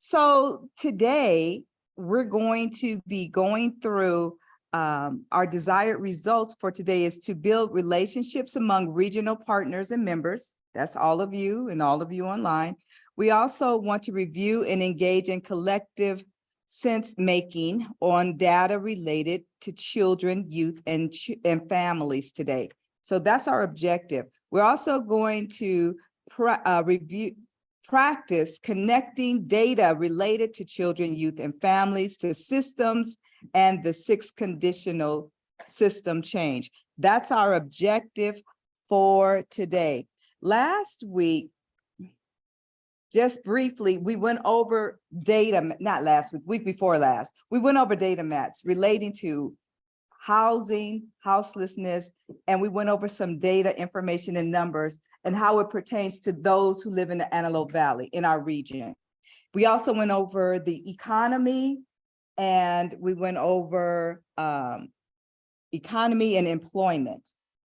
So today we're going to be going through our desired results for today is to build relationships among regional partners and members. That's all of you and all of you online. We also want to review and engage in collective sense making on data related to children, youth, and families today. So that's our objective. We're also going to practice connecting data related to children, youth, and families to systems and the 6 conditional system change. That's our objective for today. Last week, just briefly, we went over data, not last week, week before last, we went over data mats relating to housing, houselessness, and we went over some data information and numbers and how it pertains to those who live in the Antelope Valley in our region. We also went over the economy and we went over economy and employment.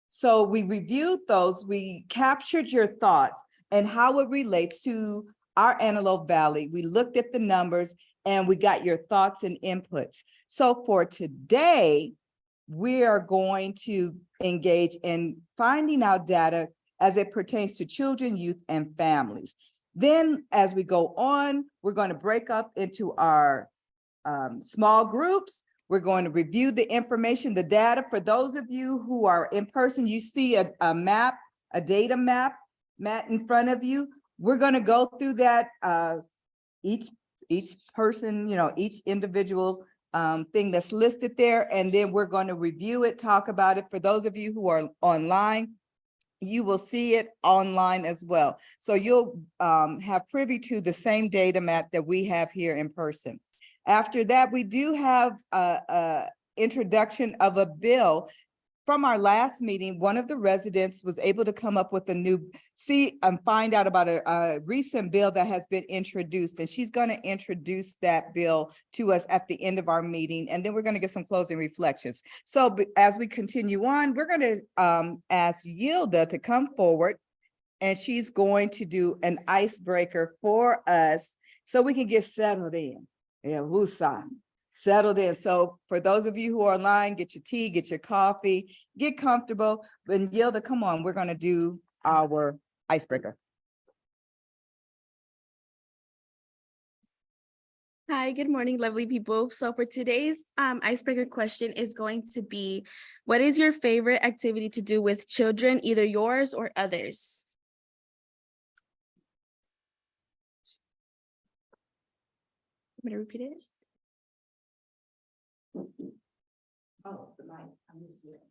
So we reviewed those, we captured your thoughts and how it relates to our Antelope Valley. We looked at the numbers and we got your thoughts and inputs. So for today, we are going to engage in finding out data as it pertains to children, youth, and families. Then as we go on, we're going to break up into our small groups. We're going to review the information, the data. For those of you who are in person, you see a map, a data map in front of you. We're going to go through that, each person, each individual thing that's listed there, and then we're going to review it, talk about it. For those of you who are online, you will see it online as well. So you'll have privy to the same data map that we have here in person. After that, we do have a introduction of a bill. From our last meeting, one of the residents was able to come up with find out about a recent bill that has been introduced, and she's going to introduce that bill to us at the end of our meeting, and then we're going to get some closing reflections. So as we continue on, we're going to ask Yilda to come forward, and she's going to do an icebreaker for us so we can get settled in. Yeah, woosah. Settled in. So for those of you who are online, get your tea, get your coffee, get comfortable. And Yilda, come on, we're going to do our icebreaker. Hi, good morning, lovely people. So for today's icebreaker question is going to be, what is your favorite activity to do with children, either yours or others? I'm going to repeat it. Oh, the mic. I missed it.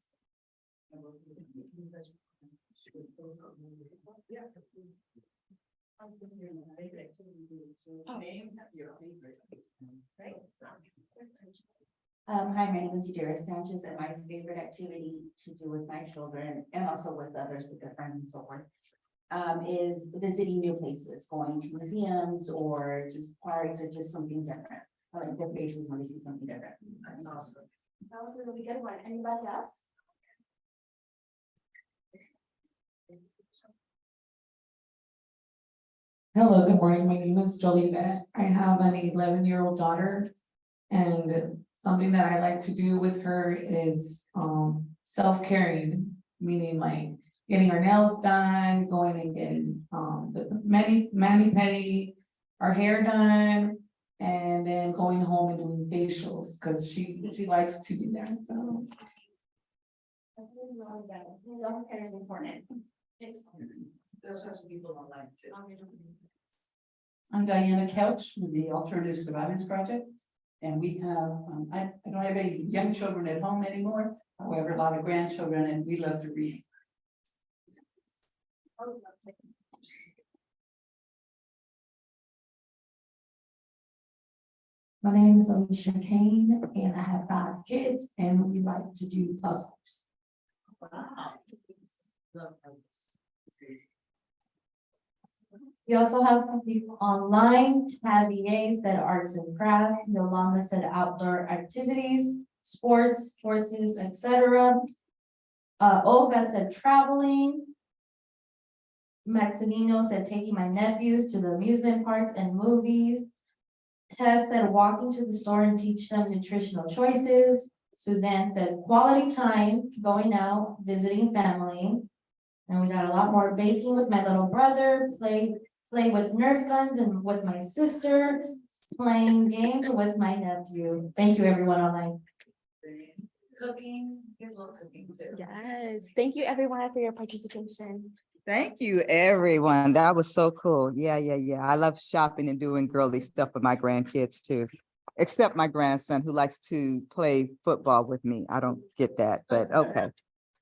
Hi, my name is Yadira Sanchez, and my favorite activity to do with my children and also with others, with their friends and so forth, is visiting new places, going to museums or just parks or just something different. I like their faces when they see something different. That's awesome. That was a really good one. Anybody else? Hello, good morning. My name is Jolita. I have an 11-year-old daughter, and something that I like to do with her is self-caring, meaning like getting her nails done, going and getting the mani-pedi, our hair done, and then going home and doing facials because she likes to do that. So Self-care is important. Those types of people don't like to. I'm Diana Couch with the Alternative Survivors Project. And we have, I don't have any young children at home anymore. However, a lot of grandchildren, and we love to read. My name is Alicia Kane, and I have 5 kids, and we like to do puzzles. Wow. We also have some people online. Tabby said arts and craft. Yolanda said outdoor activities, sports, horses, etc. Olga said traveling. Maximino said taking my nephews to the amusement parks and movies. Tess said walking to the store and teach them nutritional choices. Suzanne said quality time, going out, visiting family. And we got a lot more baking with my little brother, play with Nerf guns and with my sister, playing games with my nephew. Thank you, everyone online. Cooking, his little cooking too. Yes, thank you everyone for your participation. Thank you, everyone. That was so cool. Yeah. I love shopping and doing girly stuff with my grandkids too. Except my grandson who likes to play football with me. I don't get that, but okay.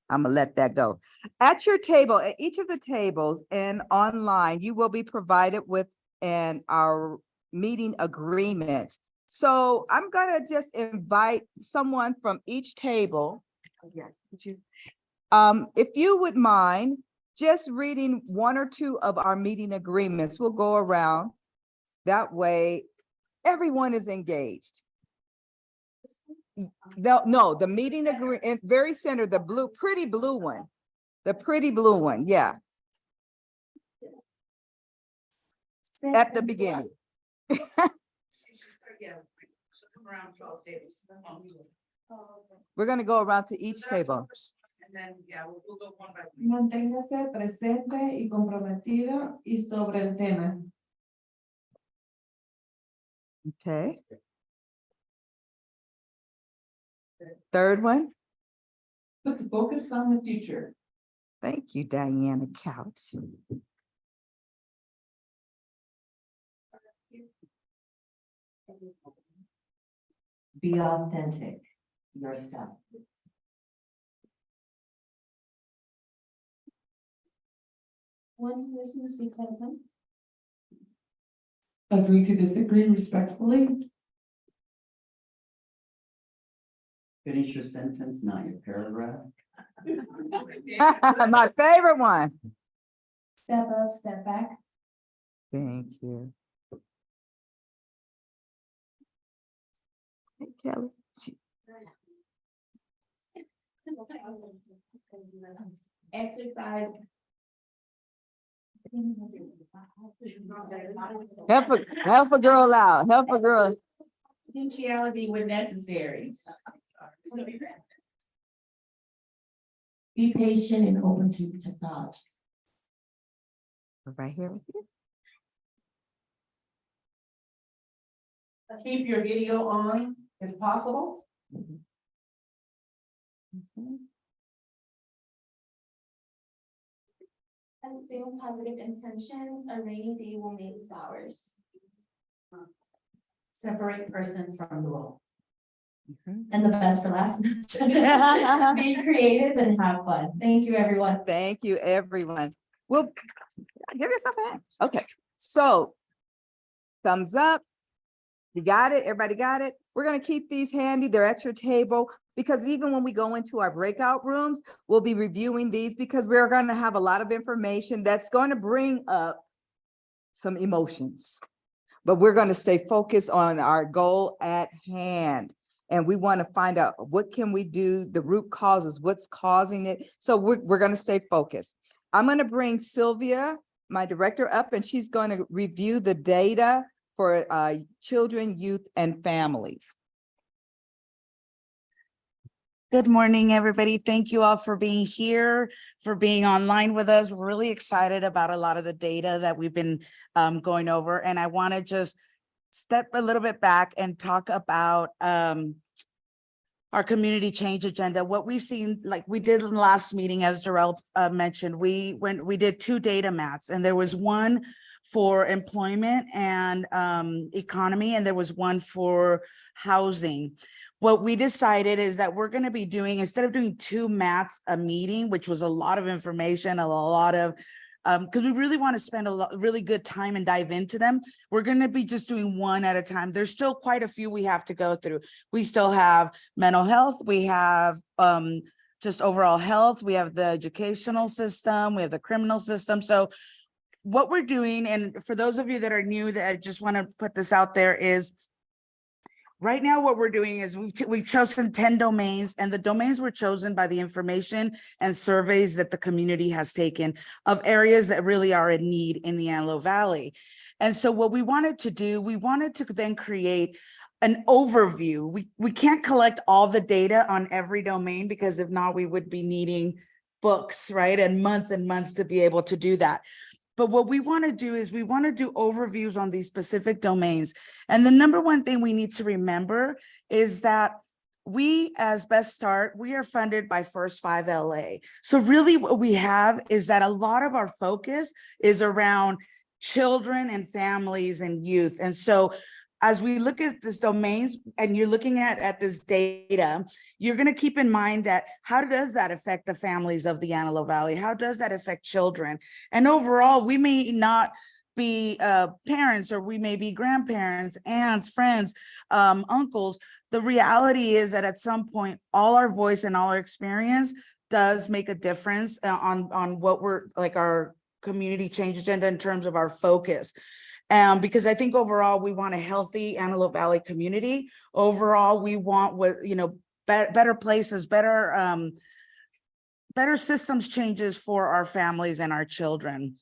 I'm gonna let that go. At your table, at each of the tables and online, you will be provided with our meeting agreement. So I'm gonna just invite someone from each table. If you would mind just reading one or two of our meeting agreements, we'll go around. That way, everyone is engaged. No, the meeting agreement, very center, the blue, pretty blue one. The pretty blue one, yeah, at the beginning. Yeah, she'll come around to all tables. We're gonna go around to each table. And then, yeah, we'll go one by one. Manténgase presente y comprometido y sobre el tema. Okay. Third one, Put the focus on the future. thank you, Diana Couch. Be authentic yourself. One person speaks at a time. Agree to disagree respectfully. Finish your sentence, not your paragraph. My favorite one. Step up, step back. Thank you. Hey, Kelly. Exercise. Help a girl out, help a girl. Potentiality when necessary. Be patient and open to technology. Right here with you. Keep your video on if possible. Mhm. And doing positive intentions, a rainy day will make flowers. Separate person from the role. And the best for last. Be creative and have fun. Thank you, everyone. Thank you, everyone. Well, give yourself a hand. Okay, so thumbs up. You got it? Everybody got it? We're gonna keep these handy. They're at your table because even when we go into our breakout rooms, we'll be reviewing these because we're gonna have a lot of information that's going to bring up some emotions. But we're gonna stay focused on our goal at hand. And we want to find out what can we do, the root causes, what's causing it. So we're going to stay focused. I'm going to bring Sylvia, my director, up, and she's going to review the data for children, youth, and families. Good morning, everybody. Thank you all for being here, for being online with us. We're really excited about a lot of the data that we've been going over. And I want to just step a little bit back and talk about our community change agenda. What we've seen, like we did in the last meeting, as Darrell mentioned, we did 2 data mats, and there was one for employment and economy, and there was one for housing. What we decided is that we're going to be doing, instead of doing 2 mats a meeting, which was a lot of information, a lot of because we really want to spend really good time and dive into them. We're going to be just doing one at a time. There's still quite a few we have to go through. We still have mental health. We have just overall health. We have the educational system. We have the criminal system. So what we're doing, and for those of you that are new, that I just want to put this out there, is Right now, what we're doing is we've chosen 10 domains, and the domains were chosen by the information and surveys that the community has taken of areas that really are in need in the Antelope Valley. And so what we wanted to do, we wanted to then create an overview. We can't collect all the data on every domain, because if not, we would be needing books, right? And months to be able to do that. But what we want to do is we want to do overviews on these specific domains. And the number one thing we need to remember is that we, as Best Start, we are funded by First 5 LA. So really what we have is that a lot of our focus is around children and families and youth. And so as we look at these domains and you're looking at this data, you're going to keep in mind that how does that affect the families of the Antelope Valley? How does that affect children? And overall, we may not be parents, or we may be grandparents, aunts, friends, uncles. The reality is that at some point, all our voice and all our experience does make a difference on what we're like our community change agenda in terms of our focus. Because I think overall we want a healthy Antelope Valley community. Overall, we want better places, better systems changes for our families and our children.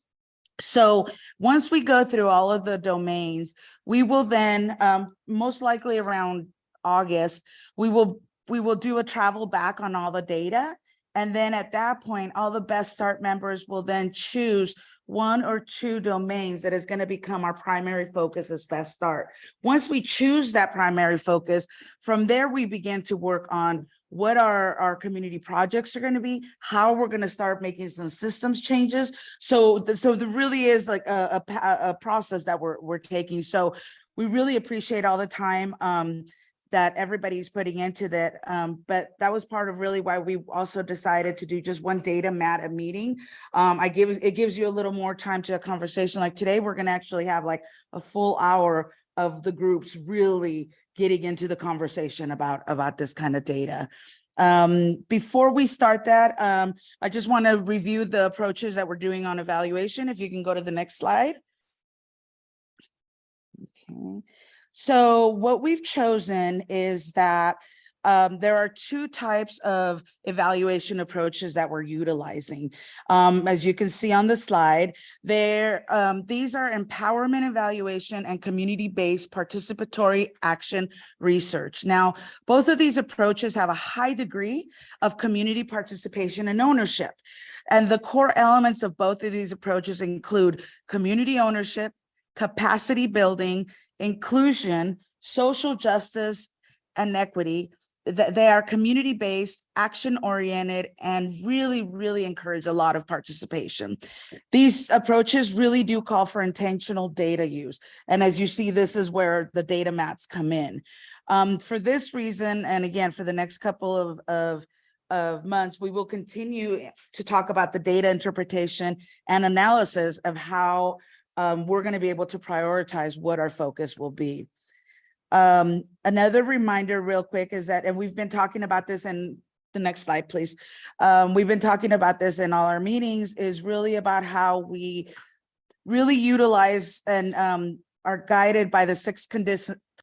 So once we go through all of the domains, we will then most likely around August, we will do a travel back on all the data. And then at that point, all the Best Start members will then choose 1 or 2 domains that is going to become our primary focus as Best Start. Once we choose that primary focus, from there we begin to work on what our community projects are going to be, how we're going to start making some systems changes. So there really is like a process that we're taking. So we really appreciate all the time that everybody's putting into that. But that was part of really why we also decided to do just one data mat a meeting. It gives you a little more time to a conversation. Like today, we're going to actually have like a full hour of the groups really getting into the conversation about this kind of data. Before we start that, I just want to review the approaches that we're doing on evaluation. If you can go to the next slide. Okay. So what we've chosen is that there are 2 types of evaluation approaches that we're utilizing. As you can see on the slide, these are empowerment evaluation and community-based participatory action research. Now, both of these approaches have a high degree of community participation and ownership. And the core elements of both of these approaches include community ownership, capacity building, inclusion, social justice, and equity. They are community-based, action-oriented, and really encourage a lot of participation. These approaches really do call for intentional data use. And as you see, this is where the data mats come in. For this reason, and again, for the next couple of months, we will continue to talk about the data interpretation and analysis of how we're going to be able to prioritize what our focus will be. Another reminder real quick is that, and we've been talking about this in the next slide, please. We've been talking about this in all our meetings, is really about how we really utilize and are guided by the 6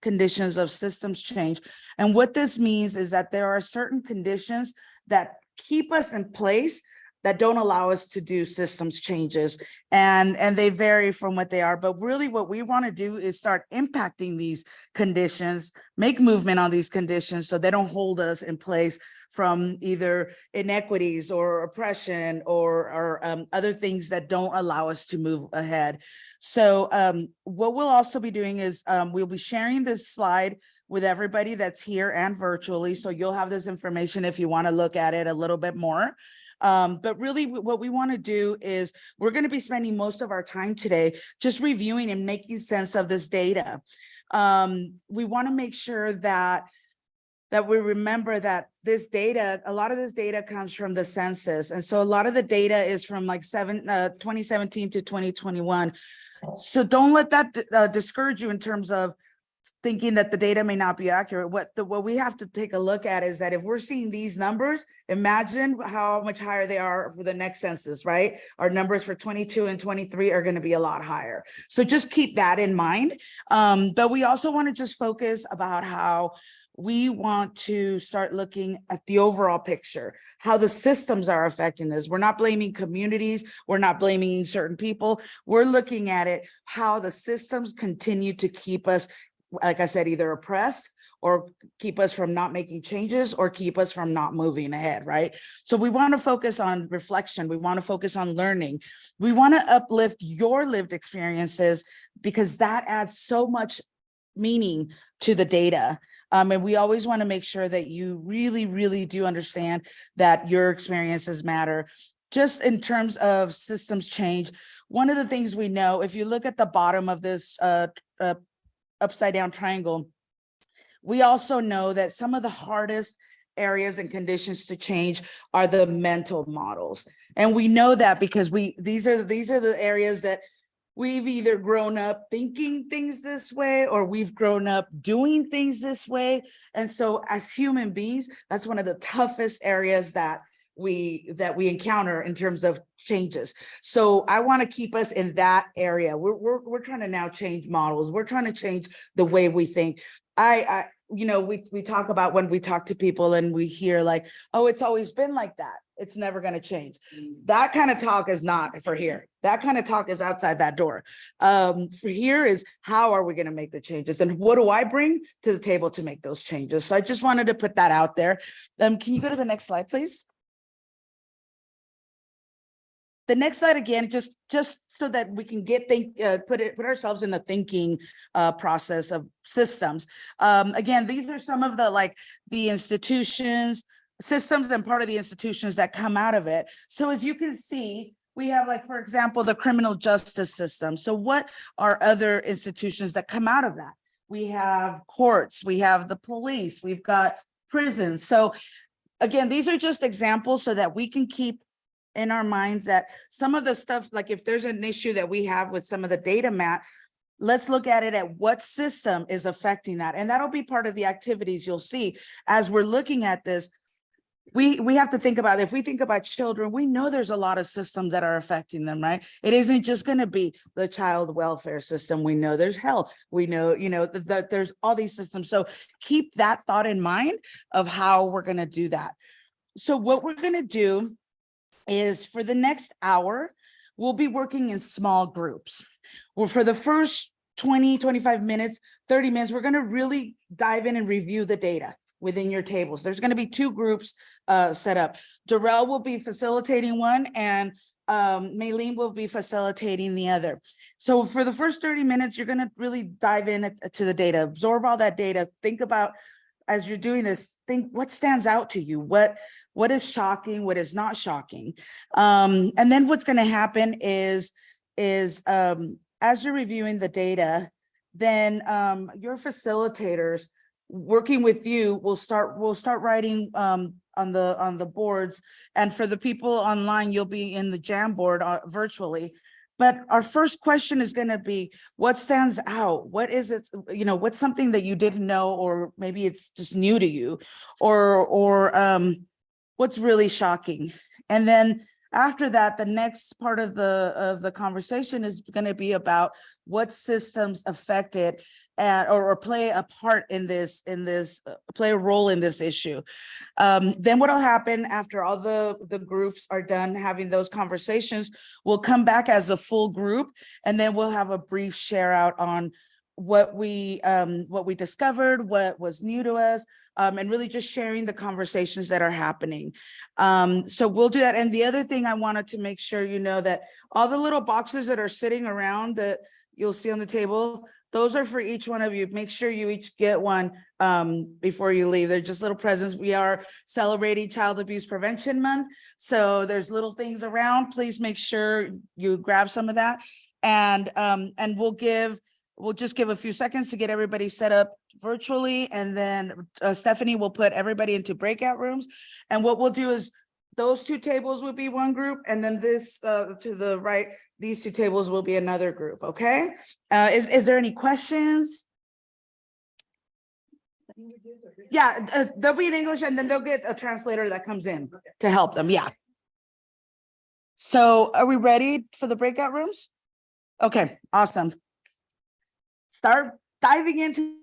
conditions of systems change. And what this means is that there are certain conditions that keep us in place that don't allow us to do systems changes, and they vary from what they are. But really what we want to do is start impacting these conditions, make movement on these conditions so they don't hold us in place from either inequities or oppression or other things that don't allow us to move ahead. So what we'll also be doing is we'll be sharing this slide with everybody that's here and virtually. So you'll have this information if you want to look at it a little bit more. But really what we want to do is we're going to be spending most of our time today just reviewing and making sense of this data. We want to make sure that we remember that this data, a lot of this data comes from the census. And so a lot of the data is from like 2017 to 2021. So don't let that discourage you in terms of thinking that the data may not be accurate. What we have to take a look at is that if we're seeing these numbers, imagine how much higher they are for the next census, right? Our numbers for 22 and 23 are going to be a lot higher. So just keep that in mind. But we also want to just focus about how we want to start looking at the overall picture, how the systems are affecting this. We're not blaming communities. We're not blaming certain people. We're looking at it, how the systems continue to keep us, like I said, either oppressed or keep us from not making changes or keep us from not moving ahead, right? So we want to focus on reflection. We want to focus on learning. We want to uplift your lived experiences because that adds so much meaning to the data. And we always want to make sure that you really, really do understand that your experiences matter. Just in terms of systems change, one of the things we know, if you look at the bottom of this upside down triangle, we also know that some of the hardest areas and conditions to change are the mental models. And we know that because these are the areas that we've either grown up thinking things this way or we've grown up doing things this way. And so as human beings, that's one of the toughest areas that we encounter in terms of changes. So I want to keep us in that area. We're trying to now change models. We're trying to change the way we think. We talk about when we talk to people and we hear like, oh, it's always been like that. It's never going to change. That kind of talk is not for here. That kind of talk is outside that door. For here is how are we going to make the changes and what do I bring to the table to make those changes? So I just wanted to put that out there. Can you go to the next slide, please? The next slide again, just so that we can put ourselves in the thinking process of systems. Again, these are some of the institutions, systems, and part of the institutions that come out of it. So as you can see, we have for example, the criminal justice system. So what are other institutions that come out of that? We have courts, we have the police, we've got prisons. So again, these are just examples so that we can keep in our minds that some of the stuff, like if there's an issue that we have with some of the data, Matt, let's look at it at what system is affecting that. And that'll be part of the activities you'll see as we're looking at this. We have to think about, if we think about children, we know there's a lot of systems that are affecting them, right? It isn't just going to be the child welfare system. We know there's health. We know, that there's all these systems. So keep that thought in mind of how we're going to do that. So what we're going to do is for the next hour, we'll be working in small groups. Well, for the first 20, 25 minutes, 30 minutes, we're going to really dive in and review the data within your tables. There's going to be two groups set up. Darrell will be facilitating one and Maylene will be facilitating the other. So for the first 30 minutes, you're going to really dive in to the data, absorb all that data, think about, as you're doing this, think what stands out to you, what is shocking, what is not shocking. And then what's going to happen is as you're reviewing the data, then your facilitators working with you will start writing on the boards. And for the people online, you'll be in the Jamboard virtually. But our first question is going to be, what stands out? What is it, what's something that you didn't know, or maybe it's just new to you, or what's really shocking? And then after that, the next part of the conversation is going to be about what systems affected or play a part in this, play a role in this issue. Then what'll happen after all the groups are done having those conversations, we'll come back as a full group, and then we'll have a brief share out on what we discovered, what was new to us, and really just sharing the conversations that are happening. So we'll do that. And the other thing I wanted to make sure you know that all the little boxes that are sitting around that you'll see on the table, those are for each one of you. Make sure you each get one before you leave. They're just little presents. We are celebrating Child Abuse Prevention Month. So there's little things around. Please make sure you grab some of that. And we'll just give a few seconds to get everybody set up virtually. And then Stephanie will put everybody into breakout rooms. And what we'll do is those two tables will be one group. And then this to the right, these two tables will be another group. Okay. Is there any questions? Yeah, they'll be in English and then they'll get a translator that comes in to help them. Yeah. So are we ready for the breakout rooms? Okay, awesome. Start diving into.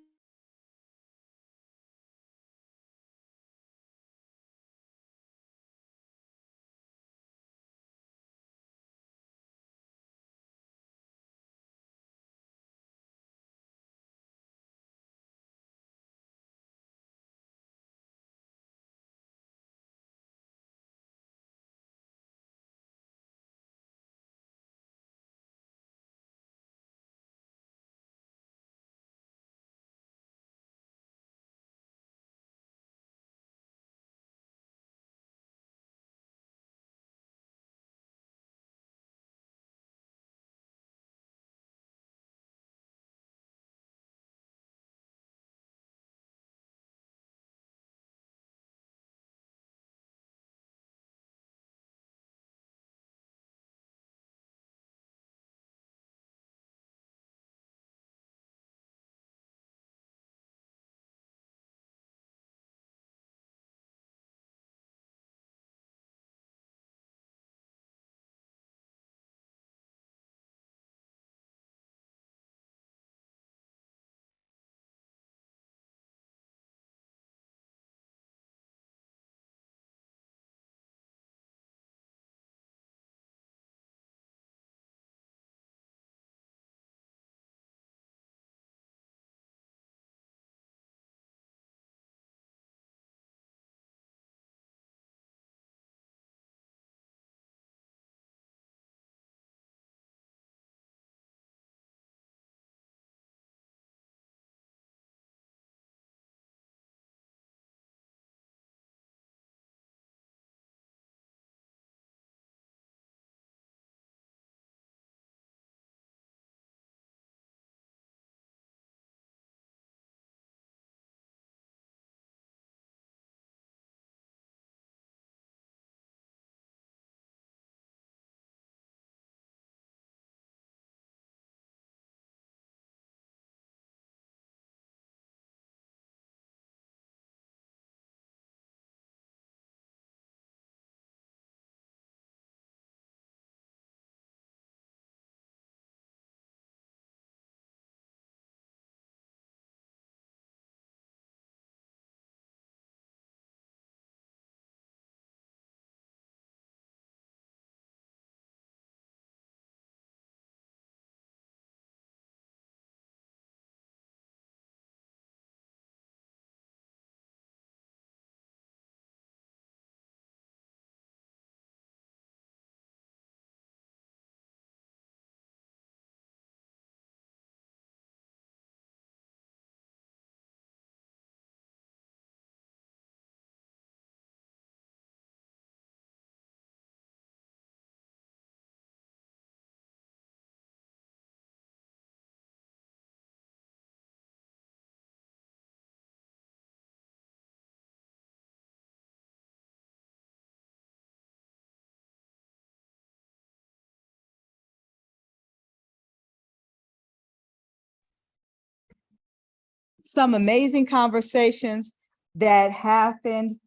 Some amazing conversations that happened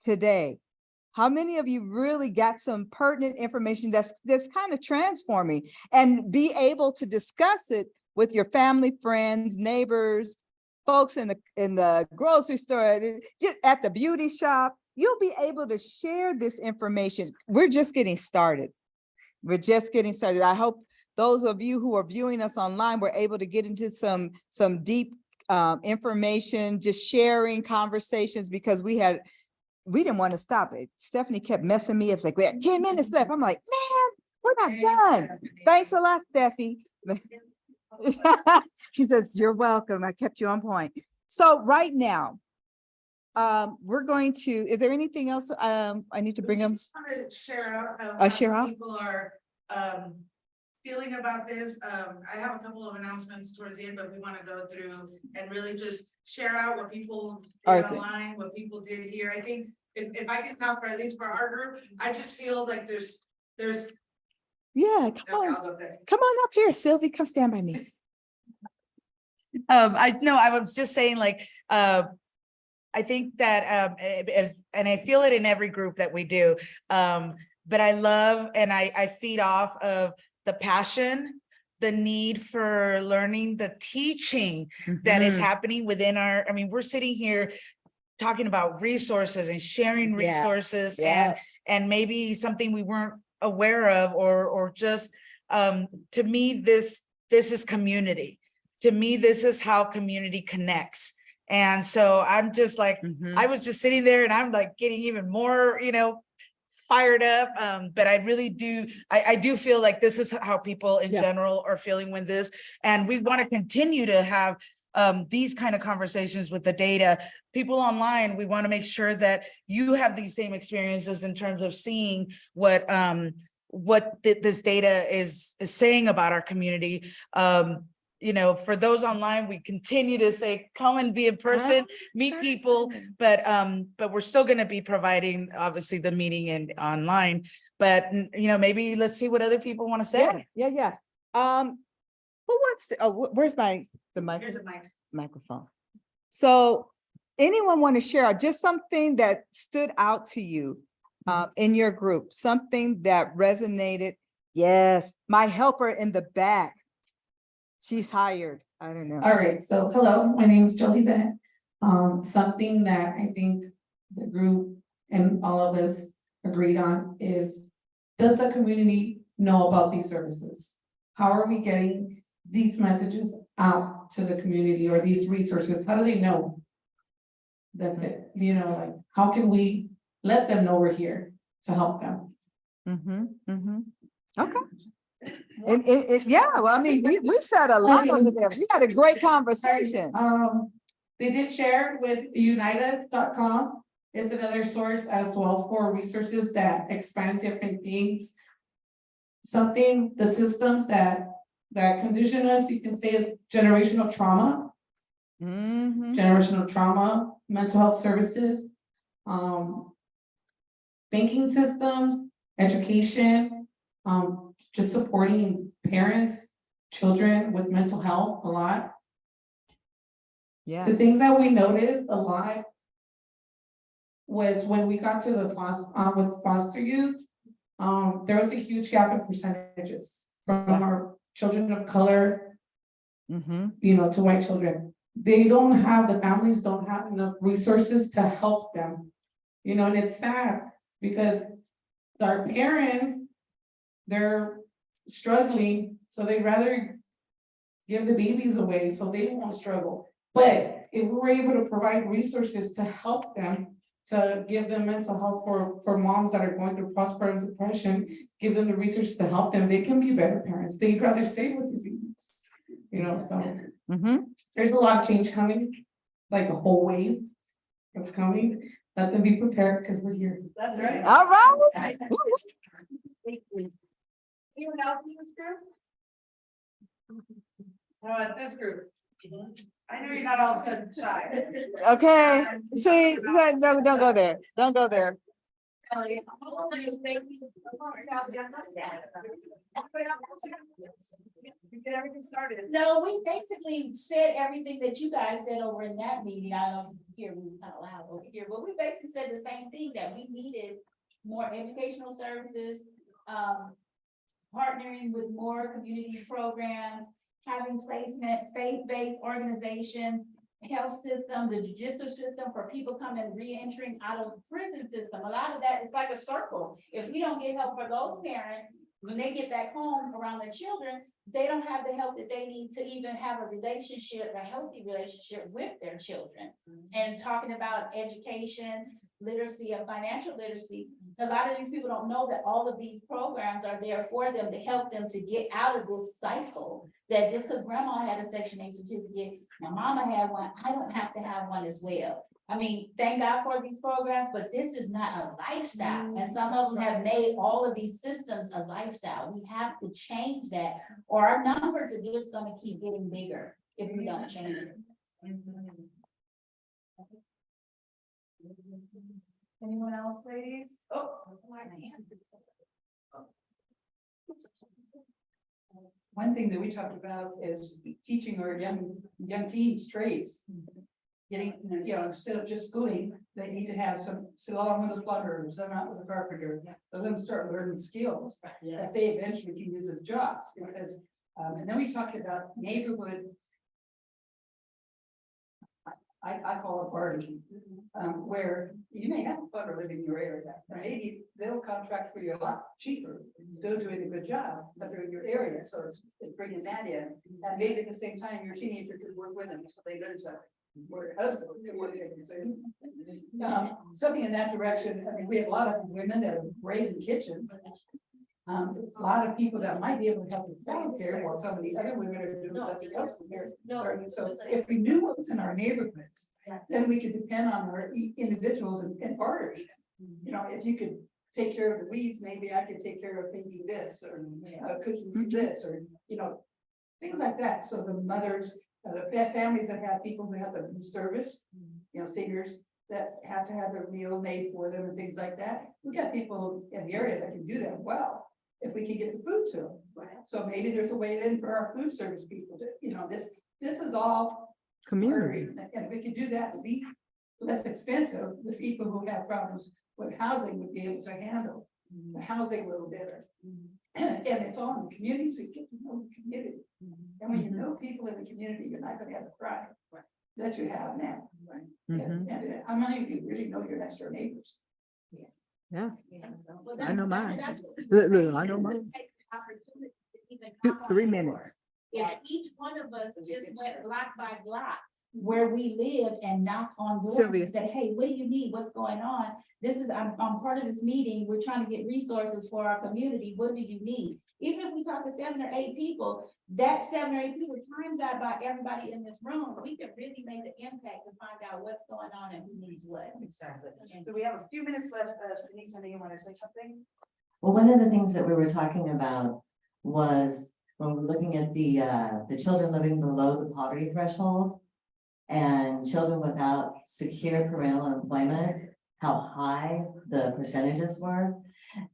today. How many of you really got some pertinent information that's kind of transforming and be able to discuss it with your family, friends, neighbors, folks in the grocery store, just at the beauty shop? You'll be able to share this information. We're just getting started. We're just getting started. I hope those of you who are viewing us online were able to get into some deep information, just sharing conversations, because we didn't want to stop it. Stephanie kept messing me up. It's like, we had 10 minutes left. I'm like, man, we're not done. Thanks a lot, Steffi. She says, you're welcome. I kept you on point. So right now, we're going to, is there anything else I need to bring them? Just want to share out Oh, how share some out? people are feeling about this. I have a couple of announcements towards the end, but we want to go through and really just share out what people did Okay. online, what people did here. I think if I can talk for at least for our group, I just feel like there's Yeah, okay, I'll go there. come on up here, Sylvie, come stand by me. I know, I was just saying, like, I think that, and I feel it in every group that we do. But I love, and I feed off of the passion, the need for learning, the teaching that is Mhm. happening within our, I mean, we're sitting here talking about resources and sharing Yeah, resources yeah. and maybe something we weren't aware of, or just, to me, this is community. To me, this is how community connects. And so I'm just like, Mhm. I was just sitting there and I'm like getting even more, fired up. But I really do, I do feel like this is how people in Yeah. general are feeling with this. And we want to continue to have these kind of conversations with the data. People online, we want to make sure that you have these same experiences in terms of seeing what this data is saying about our community. For those online, we continue to say, come and be in person, meet people, but we're still going to be providing obviously the meeting and online. But maybe let's see what other people want to say. Yeah. Who wants to, where's the mic? Here's a mic. Microphone. So anyone want to share just something that stood out to you in your group, something that resonated? Yes, my helper in the back. She's hired. I don't know. All right, so hello, my name is Jolie Bennett. Something that I think the group and all of us agreed on is, does the community know about these services? How are we getting these messages out to the community, or these resources? How do they know? That's it, like, how can we let them know we're here to help them? Okay. And yeah, well, I mean, we said a lot over there. We had a great conversation. They did share with unitas.com. Is another source as well for resources that expand different things. Something, the systems that condition us, you can say, is generational trauma. Generational trauma, mental health services, banking systems, education, just supporting parents, children with mental health a lot. Yeah. The things that we noticed a lot was when we got to the with foster youth, there was a huge gap in percentages from our children of color, to white children. The families don't have enough resources to help them, and it's sad because our parents, they're struggling, so they'd rather give the babies away so they won't struggle. But if we were able to provide resources to help them, to give them mental health for moms that are going through postpartum depression, give them the resources to help them, they can be better parents. They'd rather stay with the babies, so there's a lot of change coming, like a whole wave that's coming. Let them be prepared because we're here. That's right. All right. Anyone else in this group? How about this group? I know you're not all of a sudden shy. Okay. See, no, don't go there. Don't go there. Get everything started. No, we basically said everything that you guys said over in that meeting. I don't know if you hear me kind of loud over here, but we basically said the same thing, that we needed more educational services, partnering with more community programs, having placement, faith-based organizations, health system, the judicial system for people coming re-entering out of the prison system. A lot of that is like a circle. If we don't get help for those parents, when they get back home around their children, they don't have the help that they need to even have a relationship, a healthy relationship with their children. And talking about education, literacy, and financial literacy, a lot of these people don't know that all of these programs are there for them to help them to get out of this cycle. That just because grandma had a Section 8 certificate, my mama had one, I don't have to have one as well. I mean, thank God for these programs, but this is not a lifestyle. And some of them have made all of these systems a lifestyle. We have to change that, or our numbers are just gonna keep getting bigger if we don't change it. Anyone else, ladies? Oh, my hand. One thing that we talked about is teaching our young teens trades. getting, instead of just schooling, they need to have some, sit along with the plumber, some out with the carpenter. Let them start learning skills that they eventually can use as jobs, because, and then we talked about neighborhood. I call it bargaining, where you may have a plumber live in your area, and maybe they'll contract for you a lot cheaper, still doing a good job, but they're in your area, so it's bringing that in. And maybe at the same time, your teenager could work with them, so they learn something. Or your husband, something in that direction. I mean, we have a lot of women that are great in the kitchen. A lot of people that might be able to help with childcare, while some of the other women are doing something else in there. So if we knew what was in our neighborhoods, then we could depend on our individuals and barter. If you could take care of the weeds, maybe I could take care of thinking this, or cooking this, or things like that. So the mothers, the families that have people who have the service, seniors that have to have their meals made for them and things like that. We got people in the area that can do that well, if we can get the food to them. So maybe there's a way then for our food service people to, this is all community. And if we could do that, it'd be less expensive. The people who have problems with housing would be able to handle the housing a little better. And it's all in the community, so you get to know the community. And when you know people in the community, you're not gonna have the crime that you have now. And how many of you really know your next door neighbors? Yeah. I know mine. Look, I know mine. 3 minutes. If each one of us just went block by block where we live and knocked on doors Sylvia. and said, hey, what do you need? What's going on? I'm part of this meeting. We're trying to get resources for our community. What do you need? Even if we talk to 7 or 8 people, that 7 or 8 people times that by everybody in this room, we can really make an impact to find out what's going on and who needs what. Exactly. So we have a few minutes left. Denise, I know you want to say something? Well, one of the things that we were talking about was when we're looking at the children living below the poverty threshold and children without secure parental employment, how high the percentages were.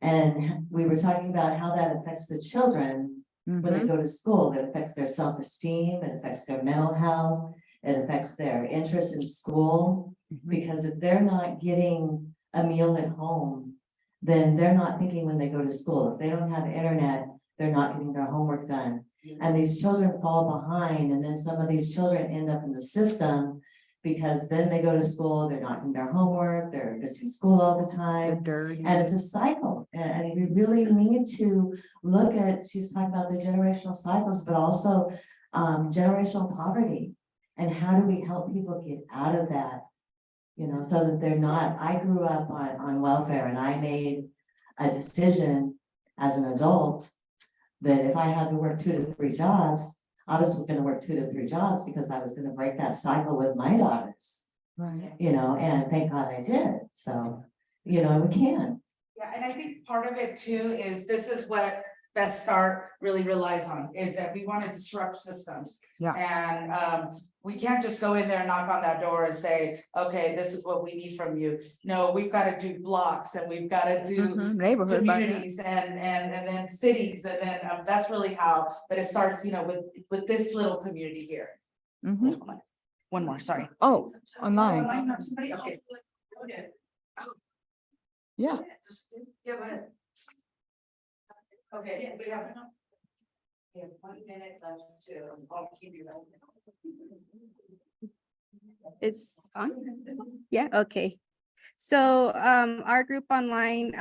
And we were talking about how that affects the children when they go to school. It affects their self-esteem, it affects their mental health, it affects their interest in school. Because if they're not getting a meal at home, then they're not thinking when they go to school. If they don't have internet, they're not getting their homework done. And these children fall behind, and then some of these children end up in the system because then they go to school, they're not doing their homework, they're missing school all the time. And it's a cycle. And we really need to look at, she's talking about the generational cycles, but also generational poverty. And how do we help people get out of that? So that they're not, I grew up on welfare, and I made a decision as an adult that if I had to work 2 to 3 jobs, I was gonna work 2 to 3 jobs because I was gonna break that cycle with my daughters. Right. And thank God I did. So, we can. Yeah, and I think part of it too is this is what Best Start really relies on, is that we want to disrupt systems. Yeah. And we can't just go in there and knock on that door and say, okay, this is what we need from you. No, we've got to do blocks, and we've got to do Neighborhood. communities and then cities, and then that's really how, but it starts, with this little community here. One more, sorry. Oh, online. Somebody, okay. Okay. Yeah. Yeah, go ahead. Okay, we have 1 minute left to, I'll keep you. It's on? Yeah, okay. So our group online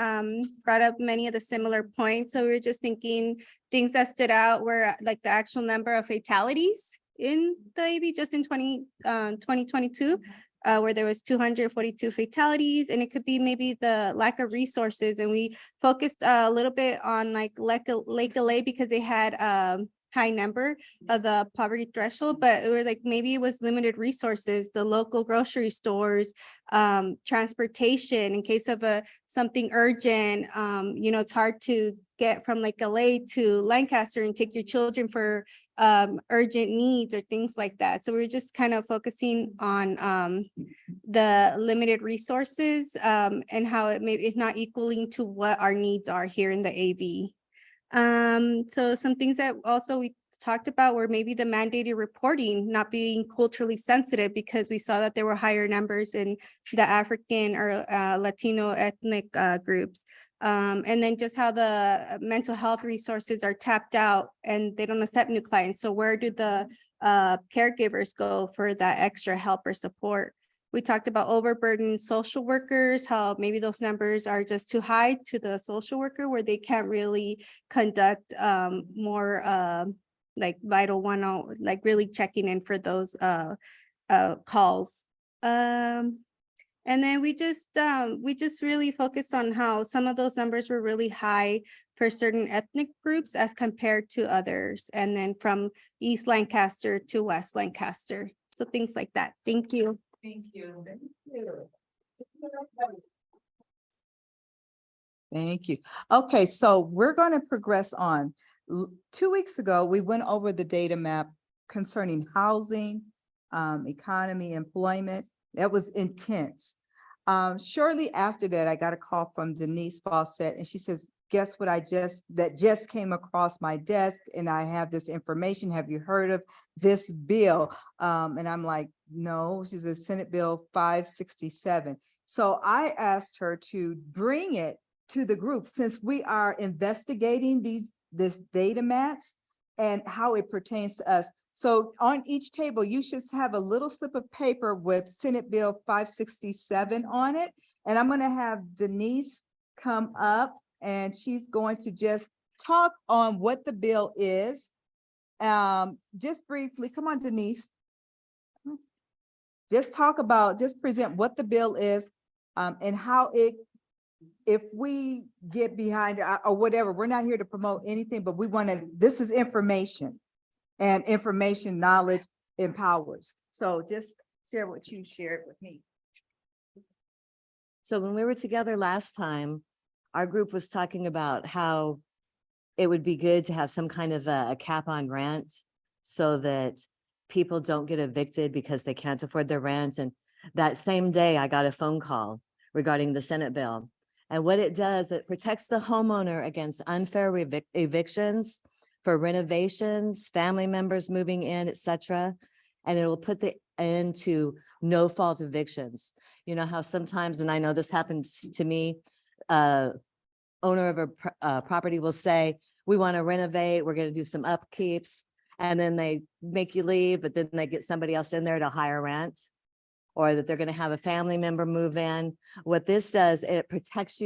brought up many of the similar points. So we were just thinking things that stood out were like the actual number of fatalities in the AV just in 2022. Where there was 242 fatalities, and it could be maybe the lack of resources. And we focused a little bit on like Lake LA because they had a high number of the poverty threshold, but we were like, maybe it was limited resources, the local grocery stores, transportation in case of something urgent. It's hard to get from like LA to Lancaster and take your children for urgent needs or things like that. So we're just kind of focusing on the limited resources and how it's not equaling to what our needs are here in the AV. So some things that also we talked about were maybe the mandated reporting not being culturally sensitive, because we saw that there were higher numbers in the African or Latino ethnic groups. And then just how the mental health resources are tapped out and they don't accept new clients. So where do the caregivers go for that extra help or support? We talked about overburdened social workers, how maybe those numbers are just too high to the social worker where they can't really conduct more like vital like really checking in for those calls. And then we just really focused on how some of those numbers were really high for certain ethnic groups as compared to others. And then from East Lancaster to West Lancaster. So things like that. Thank you. Thank you. Thank you. Okay, so we're going to progress on. 2 weeks ago, we went over the data map concerning housing, economy, employment. That was intense. Shortly after that, I got a call from Denise Fawcett, and she says, guess what that just came across my desk, and I have this information. Have you heard of this bill? And I'm like, no. She says Senate Bill 567. So I asked her to bring it to the group, since we are investigating this data maps and how it pertains to us. So on each table, you should have a little slip of paper with Senate Bill 567 on it. And I'm going to have Denise come up, and she's going to just talk on what the bill is. Just briefly, come on, Denise. Just present what the bill is, and how if we get behind it or whatever. We're not here to promote anything, but this is information, and information knowledge empowers. So just share what you shared with me. So when we were together last time, our group was talking about how it would be good to have some kind of a cap on rent so that people don't get evicted because they can't afford their rent. And that same day, I got a phone call regarding the Senate bill. And what it does, it protects the homeowner against unfair evictions for renovations, family members moving in, etc. And it'll put the end to no fault evictions. You know how sometimes, and I know this happened to me, owner of a property will say, we want to renovate, we're going to do some upkeeps, and then they make you leave, but then they get somebody else in there to higher rent, or that they're going to have a family member move in. What this does, it protects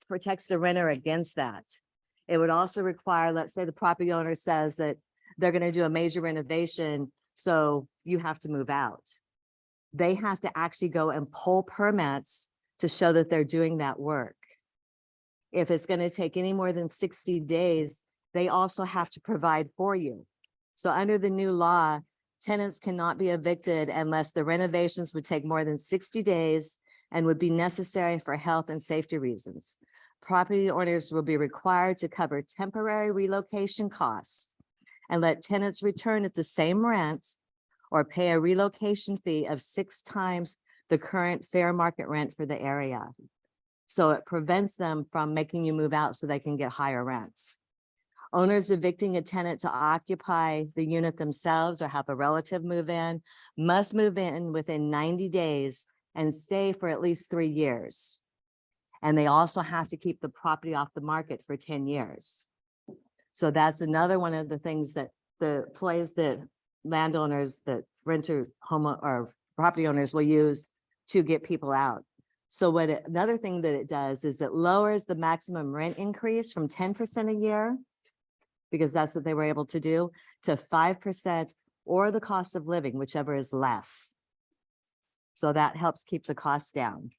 protects the renter against that. It would also require, let's say the property owner says that they're going to do a major renovation, so you have to move out. They have to actually go and pull permits to show that they're doing that work. If it's going to take any more than 60 days, they also have to provide for you. So under the new law, tenants cannot be evicted unless the renovations would take more than 60 days and would be necessary for health and safety reasons. Property owners will be required to cover temporary relocation costs and let tenants return at the same rent or pay a relocation fee of 6 times the current fair market rent for the area. So it prevents them from making you move out so they can get higher rents. Owners evicting a tenant to occupy the unit themselves or have a relative move in must move in within 90 days and stay for at least 3 years. And they also have to keep the property off the market for 10 years. So that's another one of the things that the plays that landowners, that renter home or property owners will use to get people out. So another thing that it does is it lowers the maximum rent increase from 10% a year, because that's what they were able to do, to 5% or the cost of living, whichever is less. So that helps keep the costs down.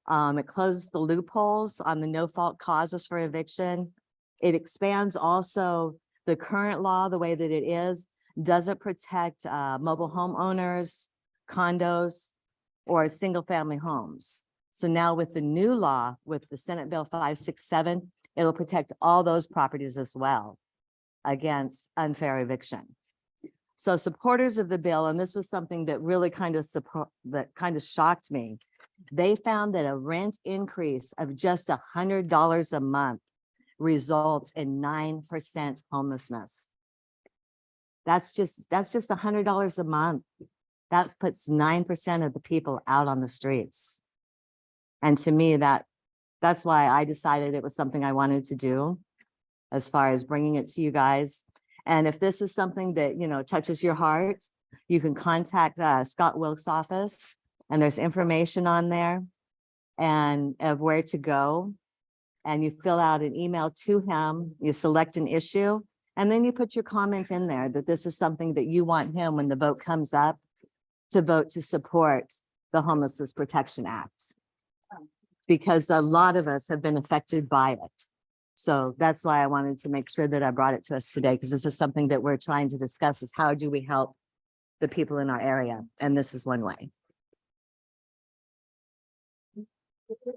It closes the loopholes on the no fault causes for eviction. It expands also the current law, the way that it is, doesn't protect mobile home owners, condos, or single family homes. So now with the new law, with the Senate Bill 567, it'll protect all those properties as well against unfair eviction. So supporters of the bill, and this was something that really kind of shocked me, they found that a rent increase of just $100 a month results in 9% homelessness. That's just $100 a month. That puts 9% of the people out on the streets. And to me, that's why I decided it was something I wanted to do as far as bringing it to you guys. And if this is something that, you know, touches your heart, you can contact Scott Wilkes' office, and there's information on there and of where to go. And you fill out an email to him, you select an issue, and then you put your comment in there that this is something that you want him, when the vote comes up, to vote to support the Homelessness Protection Act. Because a lot of us have been affected by it. So that's why I wanted to make sure that I brought it to us today, because this is something that we're trying to discuss, is how do we help the people in our area? And this is one way.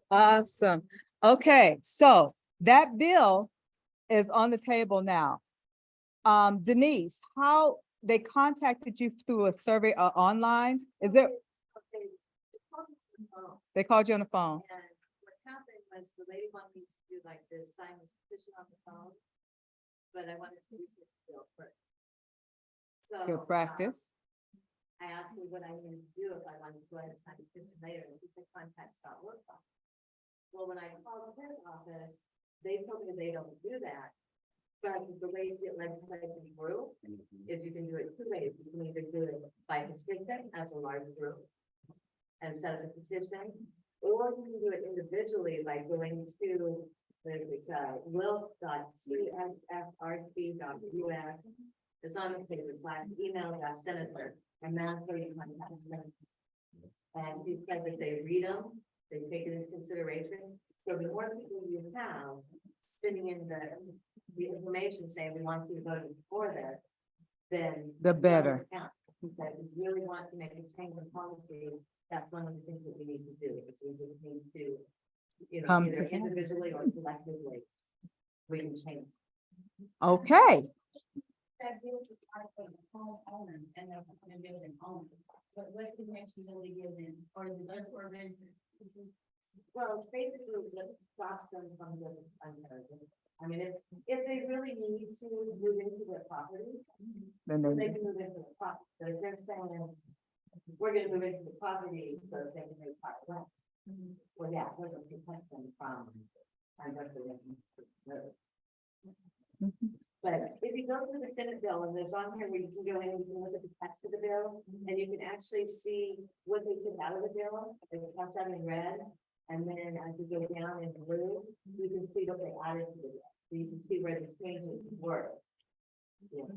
Awesome. Okay, so that bill is on the table now. Denise, how they contacted you through a survey online? Is there? They called you on the phone. And what happened was the lady wanted me to do like this, sign this petition on the phone. But I wanted to research the bill first. So. Good practice. I asked her what I needed to do if I wanted to go ahead and sign the petition later, and he said contact Scott Wilkes. Well, when I called his office, they told me they don't do that. But the way to get legislation through is you can do it 2 ways. You can either do it by petition as a large group and set up a petition, or you can do it individually by going to wilk.csfrc.us. It's on the paper, /email.senator, and that's where you contact them. And he said that they read them, they take it into consideration. So the more people you have spinning in the information saying we want you to vote for this, then The better. that we really want to make a change in policy. That's one of the things that we need to do. Is we just need to, you know, Come either together. individually or collectively, we can change. Okay, That deals with homeowners and their building owners. But what connection will we give them, or the bus or renter? Well, basically, what stops them from just unheard. I mean, if they really need to move into their property, then they they, can move into the property. But if they're saying, we're gonna move into the property so that they can make part rent. Well, yeah, we're gonna protect them from unrepresented. But if you go through the Senate bill, and there's on here where you can go in and you can look at the text of the bill, and you can actually see what they took out of the bill, and it comes out in red. And then as you go down in blue, you can see what they added to the bill. So you can see where the changes were. Yeah.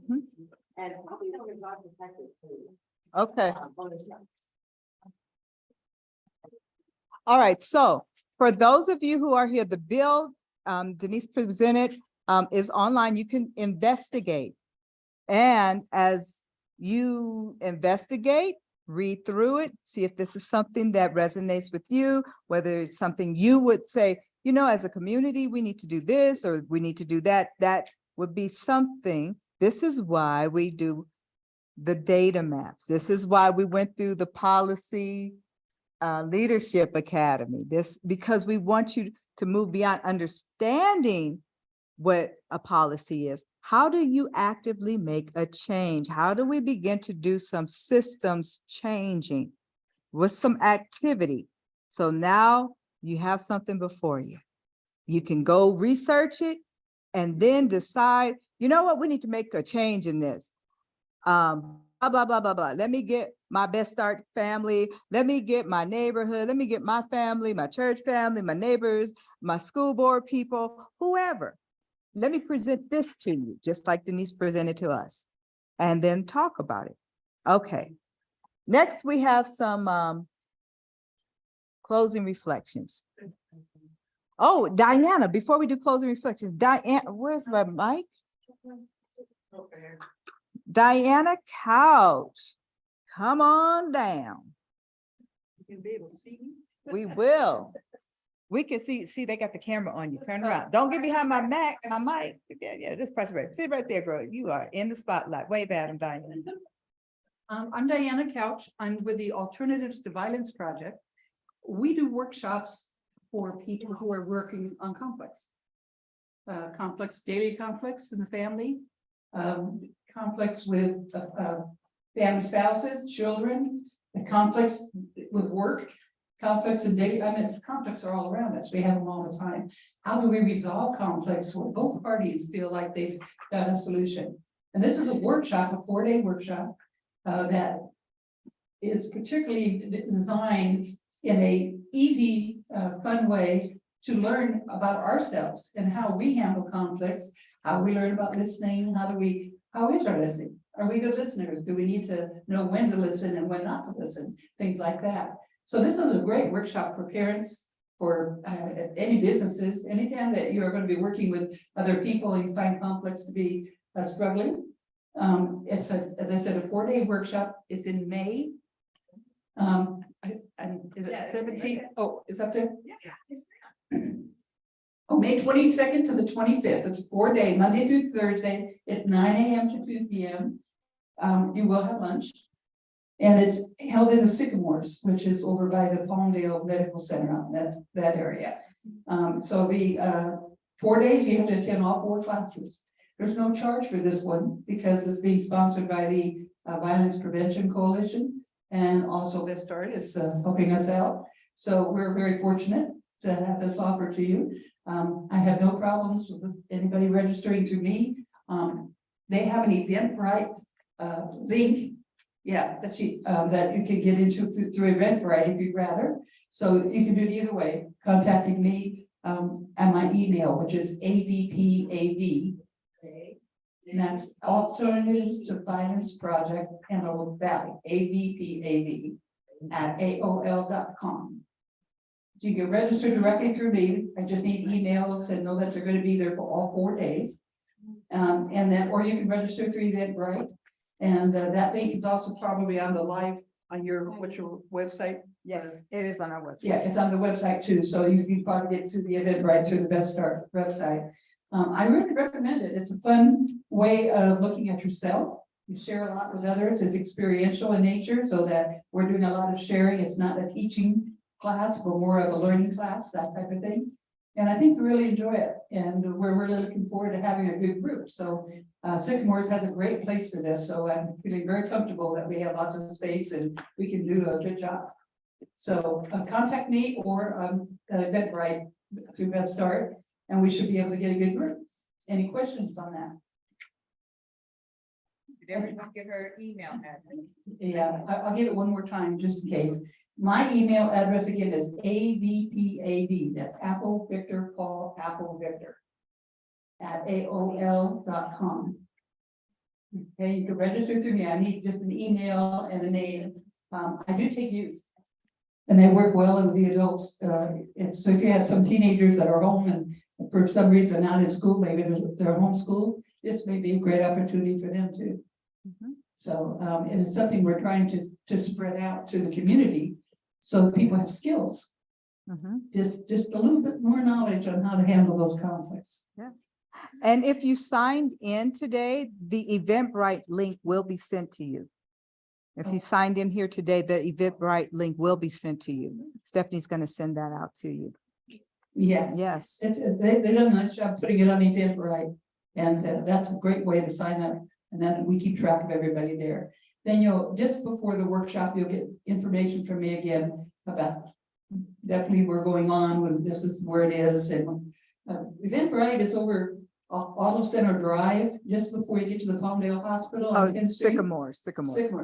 And probably owners are protected too. okay. Owners not. All right, so for those of you who are here, the bill Denise presented is online. You can investigate. And as you investigate, read through it, see if this is something that resonates with you, whether it's something you would say, you know, as a community, we need to do this or we need to do that. That would be something. This is why we do the data maps. This is why we went through the policy leadership academy. This because we want you to move beyond understanding what a policy is. How do you actively make a change? How do we begin to do some systems changing with some activity? So now you have something before you. You can go research it and then decide, you know what, we need to make a change in this. Blah, blah, blah, blah, blah. Let me get my Best Start family. Let me get my neighborhood. Let me get my family, my church family, my neighbors, my school board people, whoever. Let me present this to you, just like Denise presented to us, and then talk about it. Okay. Next, we have some closing reflections. Oh, Diana, before we do closing reflections, Diana, where's my mic? Diana Couch, come on down. You can be able to see me. We will. We can see, they got the camera on you. Turn around. Don't get behind my mic. Yeah, just press right. Sit right there, girl. You are in the spotlight. Wave at him, Diana. I'm Diana Couch. I'm with the Alternatives to Violence Project. We do workshops for people who are working on daily conflicts in the family, conflicts with, family spouses, children, the conflicts with work, conflicts in daily, I mean, conflicts are all around us. We have them all the time. How do we resolve conflicts where both parties feel like they've got a solution? And this is a workshop, a 4-day workshop, that is particularly designed in a easy, fun way to learn about ourselves and how we handle conflicts, how we learn about listening, how is our listening? Are we good listeners? Do we need to know when to listen and when not to listen? Things like that. So this is a great workshop for parents, for any businesses, anytime that you are going to be working with other people and you find conflicts to be struggling. It's as I said, a 4-day workshop. It's in May. Is it 17th? Oh, it's up there? Yeah. Oh, May 22nd to the 25th. It's a 4-day, Monday through Thursday. It's 9 a.m. to 2 p.m. You will have lunch. And it's held in the Sycamores, which is over by the Palmdale Medical Center out in that area. So the 4 days, you have to attend all 4 classes. There's no charge for this one because it's being sponsored by the Violence Prevention Coalition, and also Vistart is helping us out. So we're very fortunate to have this offer to you. I have no problems with anybody registering through me. They have an Eventbrite link, that you can get into through Eventbrite if you'd rather. So you can do it either way, contacting me at my email, which is avpav. And that's Alternatives to Violence Project Antelope Valley, avpav at AOL.com. So you can register directly through me. I just need emails and know that they're going to be there for all 4 days. And then, or you can register through Eventbrite. And that link is also probably on the live on what's your website? Yes, it is on our website. Yeah, it's on the website too. So you can probably get to the Eventbrite through the Best Start website. I really recommend it. It's a fun way of looking at yourself. You share a lot with others. It's experiential in nature, so that we're doing a lot of sharing. It's not a teaching class, but more of a learning class, that type of thing. And I think we really enjoy it. And we're really looking forward to having a good group. So Sycamores has a great place for this. So I'm feeling very comfortable that we have lots of space and we can do a good job. So contact me or Eventbrite through Best Start, and we should be able to get a good group. Any questions on that? Did everyone get her email address? Yeah, I'll give it one more time just in case. My email address again is avpav, that's Apple Victor Paul Apple Victor at AOL.com. Okay, you can register through me. I need just an email and a name. I do take youth, and they work well with the adults. And so if you have some teenagers that are home and for some reason not in school, maybe they're homeschooled, this may be a great opportunity for them too. So it is something we're trying to spread out to the community so people have skills. Just a little bit more knowledge on how to handle those conflicts. And if you signed in today, the Eventbrite link will be sent to you. If you signed in here today, the Eventbrite link will be sent to you. Stephanie's going to send that out to you. Yeah, Yes. they've done a nice job putting it on Eventbrite, and that's a great way to sign up. And then we keep track of everybody there. Then just before the workshop, you'll get information from me again about definitely we're going on when this is where it is. And Eventbrite is over Auto Center Drive, just before you get to the Palmdale Hospital. Oh, on 10th Street. Sycamore.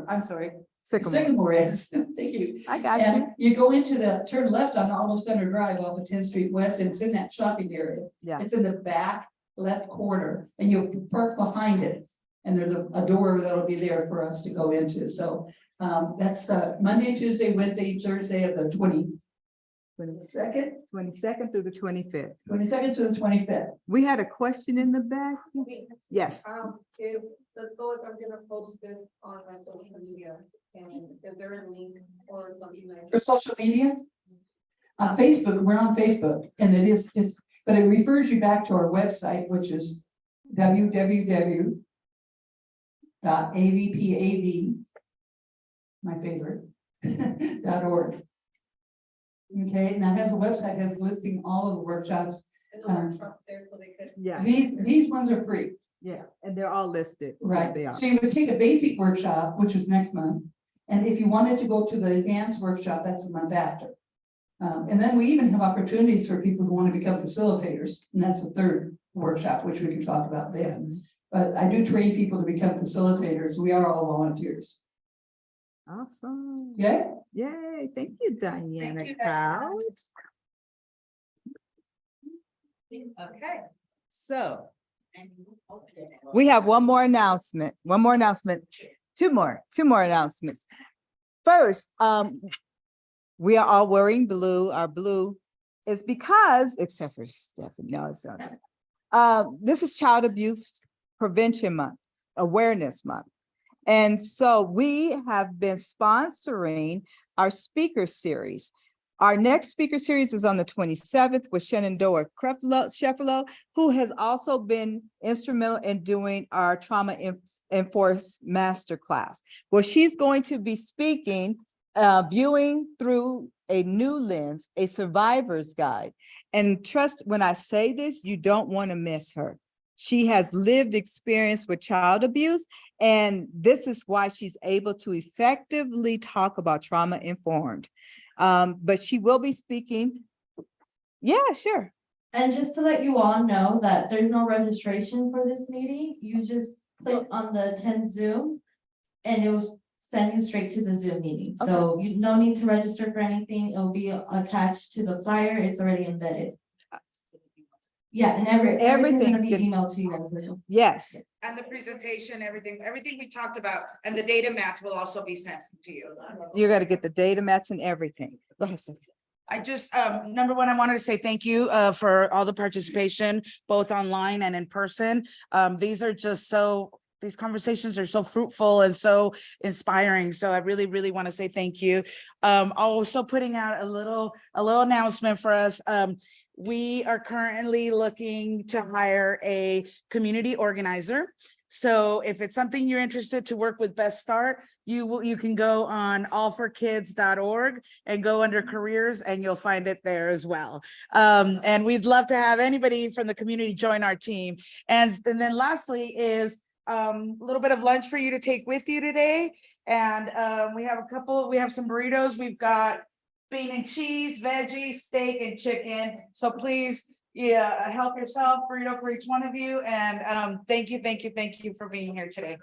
I'm sorry. Sycamore is. Thank you. I got And you. you go into turn left on Auto Center Drive off of 10th Street West, and it's in that shopping area. Yeah. It's in the back left corner, and you'll park behind it. And there's a door that'll be there for us to go into. So that's Monday, Tuesday, Wednesday, Thursday of the 22nd? 22nd through the 25th. 22nd to the 25th. We had a question in the back. Yes. Let's go with, I'm gonna post this on my social media, and is there a link or something like? For social media? On Facebook, we're on Facebook, and but it refers you back to our website, which is www.avpav, my favorite, .org. Okay, and that has a website that's listing all of the workshops. And the workshops there, so they could. Yeah. These ones are free. Yeah, and they're all listed. Right, They are. so you would take a basic workshop, which is next month, and if you wanted to go to the advanced workshop, that's the month after. And then we even have opportunities for people who want to become facilitators, and that's the third workshop, which we can talk about then. But I do train people to become facilitators. We are all volunteers. Awesome. Yeah, Yay, thank you, Diana you, Couch. Diana. Okay, so we have one more announcement, two more announcements. First, we are all wearing blue. Our blue is because, except for Stephanie, no, it's not. This is Child Abuse Prevention Month, Awareness Month. And so we have been sponsoring our speaker series. Our next speaker series is on the 27th with Shenandoah Creflo, who has also been instrumental in doing our trauma enforced masterclass. Well, she's going to be speaking, viewing through a new lens, a survivor's guide. And trust, when I say this, you don't want to miss her. She has lived experience with child abuse, and this is why she's able to effectively talk about trauma informed. But she will be speaking. Yeah, sure. And just to let you all know that there's no registration for this meeting, you just click on the attend Zoom and it will send you straight to the Zoom meeting. So you no need to register for anything. It'll be attached to the flyer. It's already embedded. Yeah, and everything's gonna be Everything. emailed to you guys. Yes. And the presentation, everything we talked about, and the data mats will also be sent to you. You got to get the data mats and everything. Go ahead, Sophie. I just, number one, I wanted to say thank you for all the participation, both online and in person. These conversations are so fruitful and so inspiring. So I really, really want to say thank you. Also putting out a little announcement for us. We are currently looking to hire a community organizer. So if it's something you're interested to work with Best Start, you can go on allforkids.org and go under careers and you'll find it there as well. And we'd love to have anybody from the community join our team. And then lastly is a little bit of lunch for you to take with you today. And we have some burritos. We've got bean and cheese, veggies, steak, and chicken. So please, help yourself, burrito for each one of you. And thank you for being here today.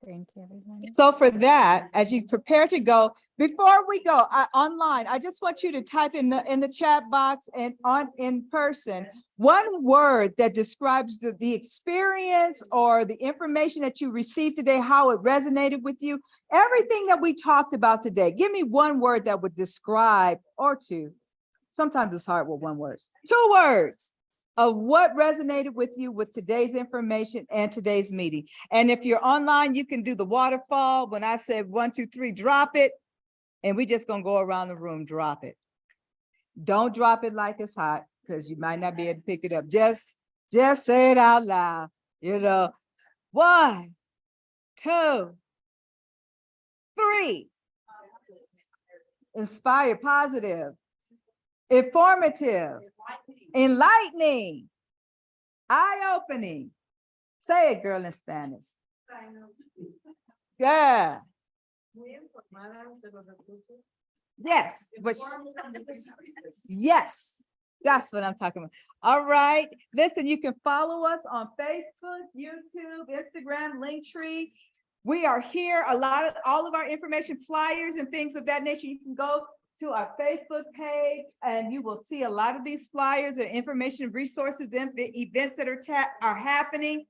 Thank you, everyone. So for that, as you prepare to go, before we go online, I just want you to type in the chat box and in person, one word that describes the experience or the information that you received today, how it resonated with you, everything that we talked about today. Give me one word that would describe, or two. Sometimes it's hard with one word. 2 words of what resonated with you with today's information and today's meeting. And if you're online, you can do the waterfall. When I said 1, 2, 3, drop it. And we just gonna go around the room, drop it. Don't drop it like it's hot, because you might not be able to pick it up. Just say it out loud, 1, 2, 3. Inspire, positive, informative, enlightening, eye-opening. Say it, girl, in Spanish. Yeah. Yes, yes, that's what I'm talking about. All right, listen, you can follow us on Facebook, YouTube, Instagram, Linktree. We are here. All of our information, flyers and things of that nature, you can go to our Facebook page and you will see a lot of these flyers and information, resources, and events that are happening.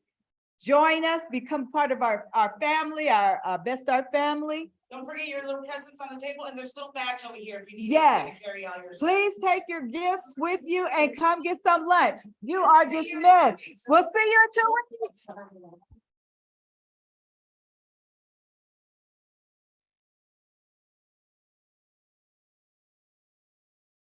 Join us, become part of our family, our Best Start family. Don't forget your little presents on the table, and there's little bags over here if you need Yes. to carry all your. Please take your gifts with you and come get some lunch. You are dismissed. We'll see you in 2 weeks.